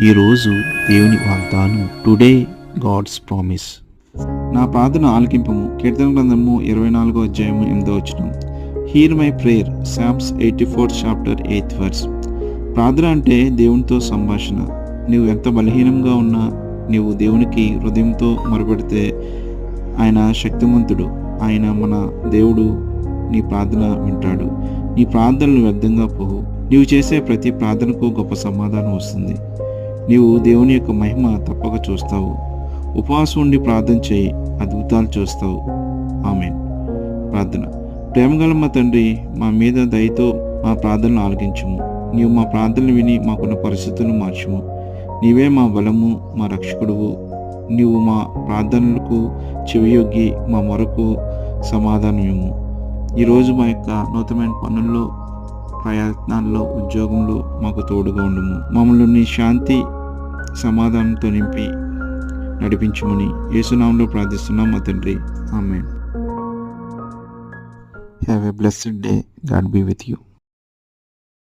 ఈరోజు దేవుని వాగ్దానం. Today God's promise. నా ప్రార్థన ఆలకింపము. కీర్తన గ్రంథము 24వ అధ్యాయము 8వ వచనం. Hear my prayer. Psalms 84 chapter 8th verse. ప్రార్థన అంటే దేవునితో సంభాషణ. నీవు ఎంత బలహీనంగా ఉన్నా నీవు దేవునికి హృదయంతో మొరపెడితే ఆయన శక్తిమంతుడు. ఆయన మన దేవుడు. నీ ప్రార్థన వింటాడు. నీ ప్రార్థనలు వ్యర్థంగా పోవు. నీవు చేసే ప్రతి ప్రార్థనకు గొప్ప సమాధానం వస్తుంది. నీవు దేవుని యొక్క మహిమ తప్పక చూస్తావు. ఉపవాసం ఉండి ప్రార్థన చేయి, అద్భుతాలు చూస్తావు. ఆమేన్. ప్రార్థన. ప్రేమగల మా తండ్రి, మా మీద దయతో మా ప్రార్థనలు ఆలకించుము. నీవు మా ప్రార్థనలు విని మాకున్న పరిస్థితులను మార్చుము. నీవే మా బలము, మా రక్షకుడువు. నీవు మా ప్రార్థనలకు చెవియొగ్గి మా మొరకు సమాధానం ఇవ్వు. ఈరోజు మా యొక్క నూతనమైన పనుల్లో, ప్రయత్నాల్లో, ఉద్యోగంలో మాకు తోడుగా ఉండుము. మమ్మల్ని నీ శాంతి సమాధానంతో నింపి నడిపించుమని యేసునామములో ప్రార్థిస్తున్నాం మా తండ్రి. Amen. Have a blessed day. God be with you.